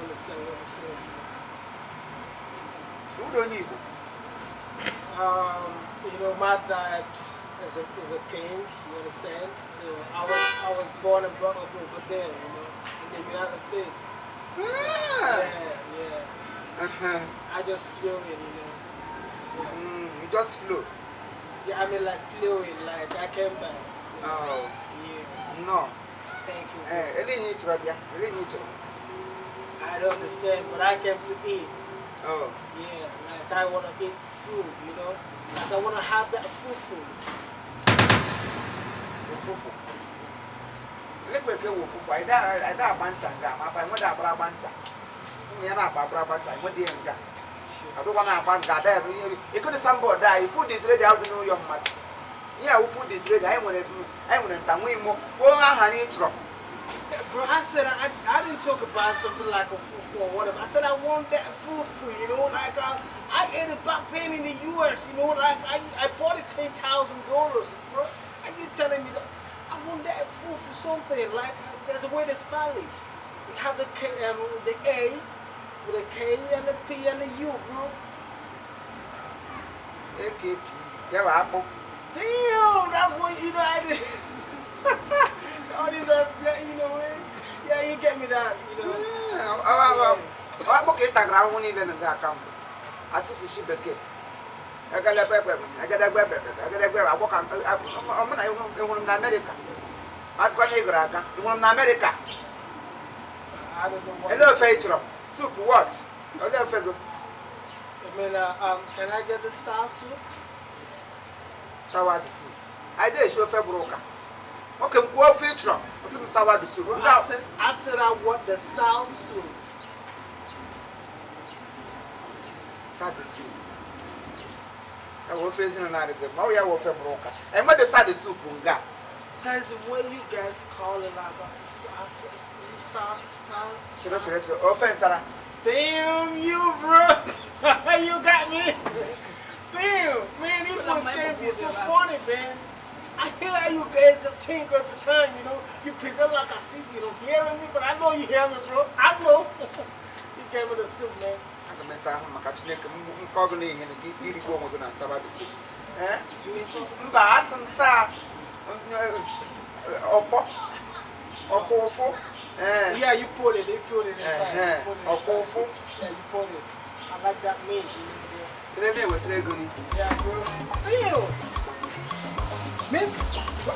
understand what I'm saying. Who don't need? You know, my dad is a king. You understand? So I was born and brought up over there. You know, in the United States. So, yeah. I just flew in. You know. Yeah. You just flew. Yeah, I mean like flew in. Like I came back. You know? Oh. Yeah. No. Thank you. I don't understand, but I came to eat. Oh. Yeah, like I want to eat food, you know? Like I want to have that fufu. Fufu. Let me go fufu. I don't bancha. I want to have bancha. I don't want to have bancha. You could have somebody die. Food is ready. How do you know your mother? Yeah, food is ready. I want to more. Bro, I said I didn't talk about something like a fufu or whatever. I said I want that fufu, you know, like I ate it back then in the US, you know, like I bought it $10,000, bro. And you telling me that I want that fufu something like there's a way to spell it. You have the A with a K and the P and the U, bro. AKP. Yeah, apple. Damn, that's what you know I did. All these are, you know, yeah, you get me that, you know. I'm okay, I won't even come. As if she became. I got a baby, I walk on America. Ask what you got, America. I don't know what. Hello, Faithful. Soup, what? Hello, Fago. I mean, can I get the sour soup? Sour soup. I did show Febroka. Okay, go feature. Some sour soup. I said I want the sour soup. Sour soup. I was facing another day. Oh, yeah, we're Febroka. And what the sour soup? That's what you guys call it, like offense, Sarah. Damn you, bro. You got me. Damn, man, you boys can be so funny, man. I hear how you guys think every time, you know. You prepare like I see you don't hear me, but I know you hear me, bro. I know. You gave me the soup, man. I can mess up my catching. I'm calling in and give me the woman going to start the soup. Eh? You need something? Look, I have some sir. Yeah, you put it. They put it inside. Yeah, you put it. I like that meat. Today we're going. Yeah, bro. Ew. Man,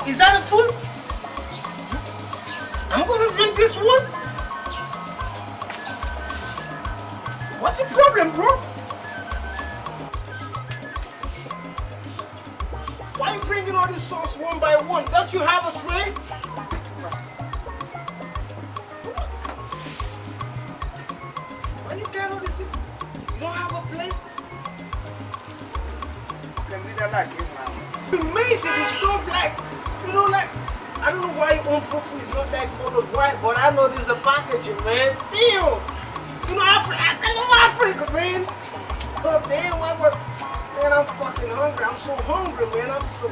is that a food? I'm gonna drink this one. What's the problem, bro? Why are you bringing all these stuffs one by one? Don't you have a tray? Why you got all this? You don't have a plate? Can be that like him now. Amazing, this stuff like, you know, like, I don't know why your own fufu is not that colored white, but I know this is a packaging, man. Damn! You know, I love Africa, man. Oh, damn, man, I'm fucking hungry. I'm so hungry, man. I'm so,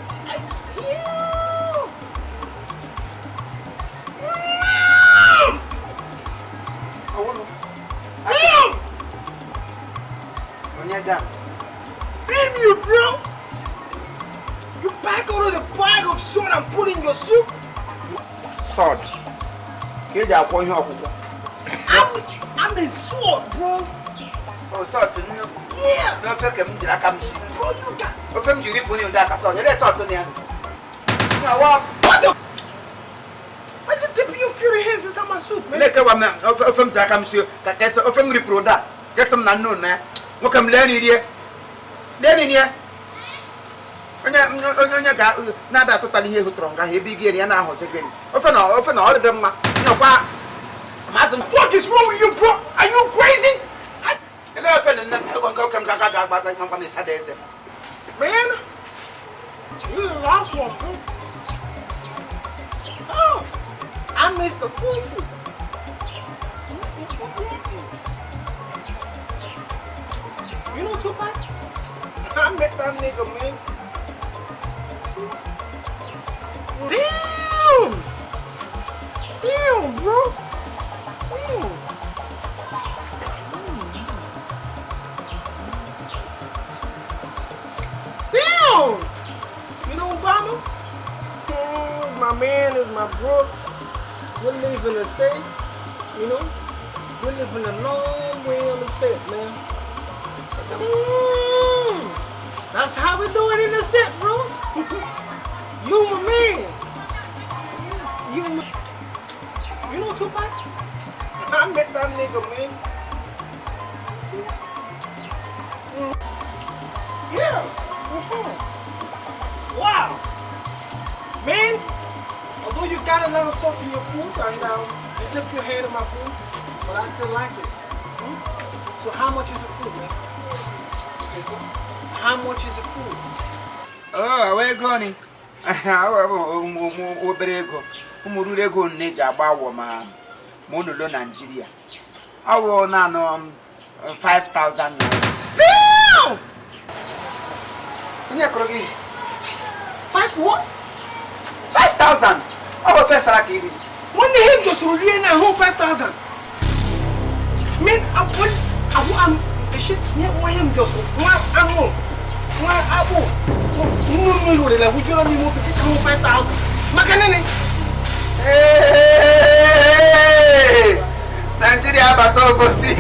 Damn! Damn you, bro! You pack out of the bag of salt and put in your soup? Salt. Here's our point here. I'm a salt, bro. Oh, salt. Yeah. No, I can't see. Bro, you got. From you, put you that salt. Let's salt on you. What the? Why you dip your fury hands inside my soup, man? Like a woman from Jackamsio, that gets a family product. Get some unknown, man. What come learn here? Learn here. Not that totally here who trunk. I be getting an hour again. Often all of them, you know what? What the fuck is wrong with you, bro? Are you crazy? Hello, man, you the last one, bro. Oh, I missed the fufu. You know Tupac? I met that nigga, man. Damn! Damn, bro! Damn! in the state, you know. We're living a long way on the state, man. That's how we do it in the state, bro. You my man. You know Tupac? I met that nigga, man. Yeah. Wow. Man, although you got a little salt in your food and you took your hand in my food, but I still like it. So how much is the food, man? How much is the food? Oh, where going? Umurego need a bow man. Mono Nigeria. I will now 5,000. Damn! 5 what? 5,000. Our first lucky. When the him just really na home 5,000. Man, I'm the shit. Yeah, why him just I'm home. Why I won't? No, would you let me move to this home 5,000? Macanini. Hey, Nigeria, but go see.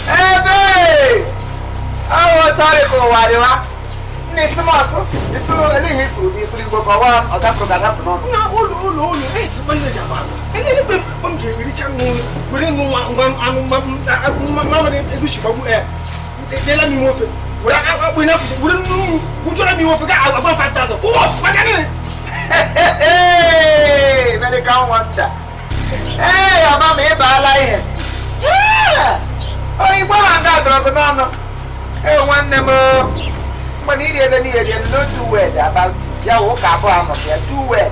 Hey, babe. I want to go. Nisimoso, if you really good, this will go for one or that could happen. No, it's one day about. And then I'm getting rich and we didn't know Mamma, they let me move it. We wouldn't know. Would you let me move about 5,000? What can it? Hey, American wonder. Hey, I'm a lie. Oh, you want that banana? Hey, one more. But he didn't not do word about it. Yeah, walk up on here, do word.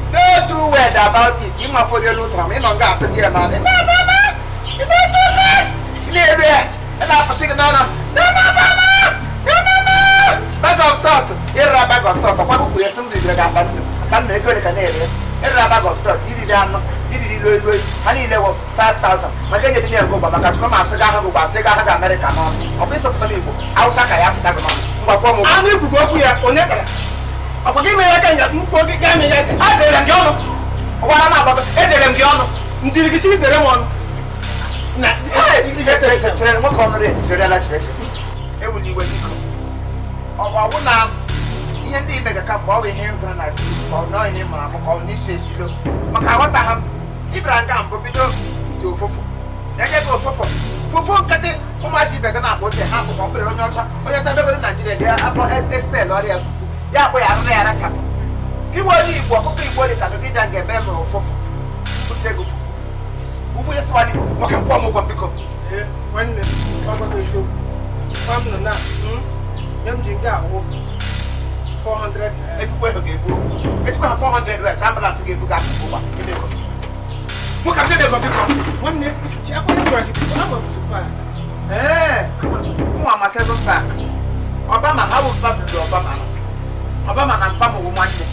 No do word about it. You must for your little time. You don't got the dear man. You don't do that. Near there. And I'm singing on. No. Bag of salt. Here a bag of salt. What we are somebody that can make a canary. Here a bag of salt. You didn't know. You didn't know. Honey, level 5,000. My guy didn't go, but I got to come and say, I have American on. Or Mr. Palibo. I'll sack I have to have a man. I'm going to go here on it. I'm going to get I tell them, John. What am I about? I tell them, John. Did you see the one? What corner is the election? It will be when you come. Oh, I will now. He and they make a cup over here to nice or knowing him. I'm calling this says you know. Macawata, Ibrahim, but we don't do for. I get go for. For cutting, who might see better now, what they have to compare on your child. But you're never in Nigeria, they are a spell or they are. Yeah, we are there at time. You want to walk up in body and get member of Fofo. Who will just want to walk and form one become? When the show, come on now. Young Jinga, 400. Everywhere gave you. It's 400 rats. Ambulance to give you gas. Look at the one day, I'm to buy. I'm a 7 pack. Obama, how will family Obama? Obama and Pama one day.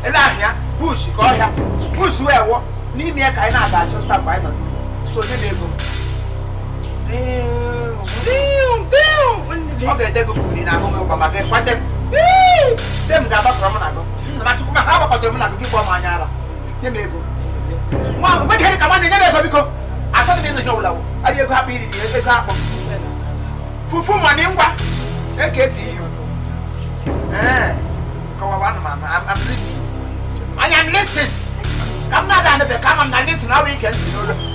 And I hear Bush, call her. Bush, where what? Leave me a kind of that you'll stop by. So they go. Damn. Okay, they go in our home Obama. What them? Them got back from Monaco. I took my have about the Monaco give one manana. You may go. Mom, when you come on, you never become. I thought it in the show. Are you happy? It's a couple. Fufu money, what? Okay, you. Go on, man. I'm listening. I am listening. I'm not under the come. I'm not listening. How we can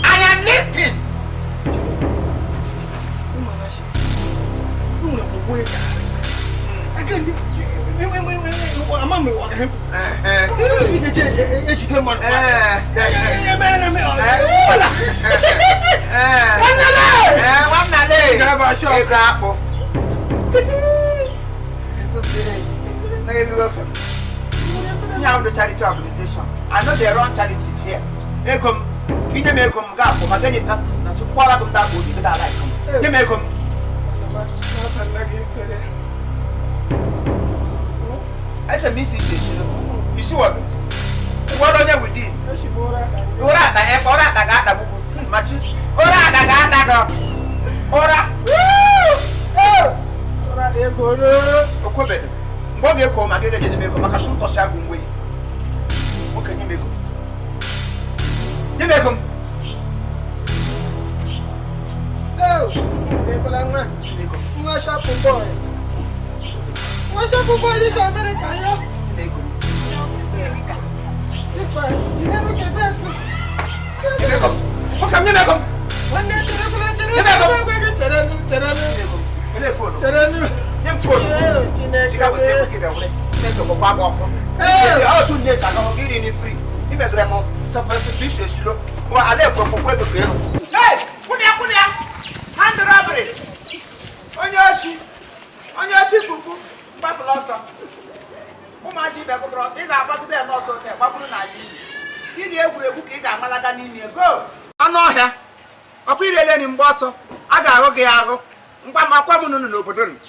I am listening. Again, I'm on me. You get it. One now the charity organization. I know they run charity here. They come, feed them, come, gap, my penny, not to quarter them that would be that I come. They may come. That's a missing. You see what? What are you within? You're at the airport, I got the much. Ora, I got that. Ora, what do you call my getting to make a macaron to Shagun way? What can you make? Nimegum. Oh, Mwa sharp boy. Mwa sharp boy this America, yo. Nimegum. Nimegum. Come Nimegum. One day, Telephone. Cheranu. Nim phone. You got to give away. Take a bag off. Hey, 2 days ago, getting it free. Nimegum. Some person slow. Well, I left for quite a bit. Hey, put ya. Hand robbery. On your ship, Papa Lossa. Who might she back abroad? They got back to their nostrils. Papa Night. Did you ever book it? I'm Malagani. Go. I know her. I put it in Bosso. I got a garo. But my common no burden.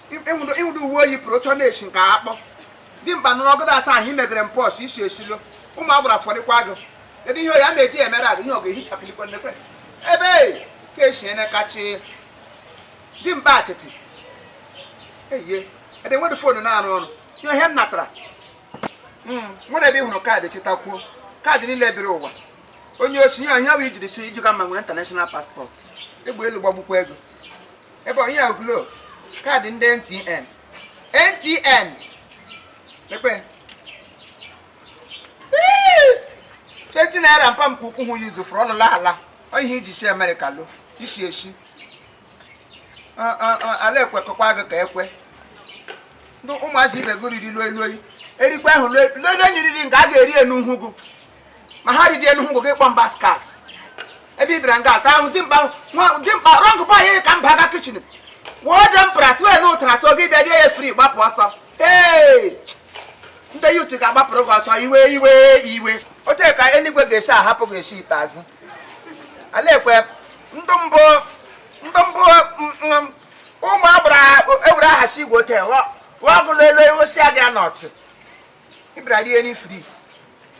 If you do where you protonation, Carpo. Didn't Banoga that time he made them post. She says, "Oh, my brother for the quagga." Then you hear me, dear Mera, you know, he chucked on the pen. Hey, Casey and a catchy. Didn't bat it. Hey, yeah. And they want to phone an hour on. Your hand natra. What I do no card that you talk to. Card in the over. When you're seeing how we did the see you come with international passport. It will Babu Quego. About here, glow. Card in the NTN. NTN. The pen. 20 naira and pam kuku who use the front la. I hear you say America low. You see she. I let Quaga Kekwe. No, much if a good loy. Eric Who learn you didn't get no hugo. My heart didn't who get one baskas. A big branga, down Jimba, wrong by come back kitchen. What them press where no transfer give a day free, what was up? Hey! The you take about progress, so you way. O take anywhere they shall happen with sheep as I left where Ndumbo, oh, my brother, ever has she go tell what will say they not. If I did any free,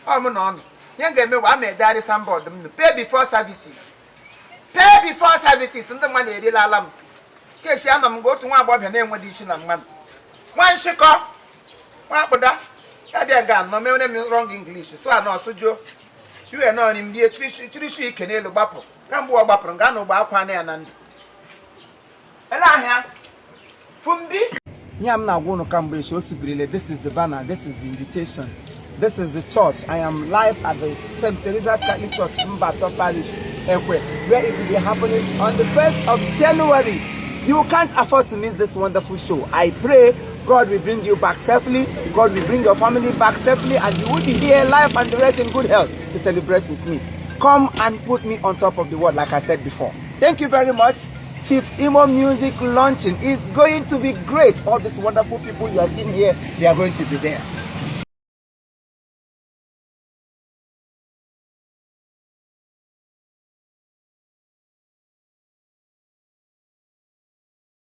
I'm on. Young me one may daddy some board them pay before services. Pay before services, and the money they alarm. Case I'm go to one about her name with this man. One shaker, what but that? I be a gun, no me wrong English, so I know so Joe. You are not in the Trishi Canelo Bapo. Come go about Prangano Bakwane and Ella Fumbi. Yeah, I'm now going to come with you. This is the banner, this is the invitation, this is the church. I am live at the St. Teresa's Catholic Church in Mbato Parish, where it will be happening on the 1st of January. You can't afford to miss this wonderful show. I pray God will bring you back safely, God will bring your family back safely, and you will be here live and direct in good health to celebrate with me. Come and put me on top of the world, like I said before. Thank you very much. Chief Imo Music launching is going to be great. All these wonderful people you are seeing here, they are going to be there.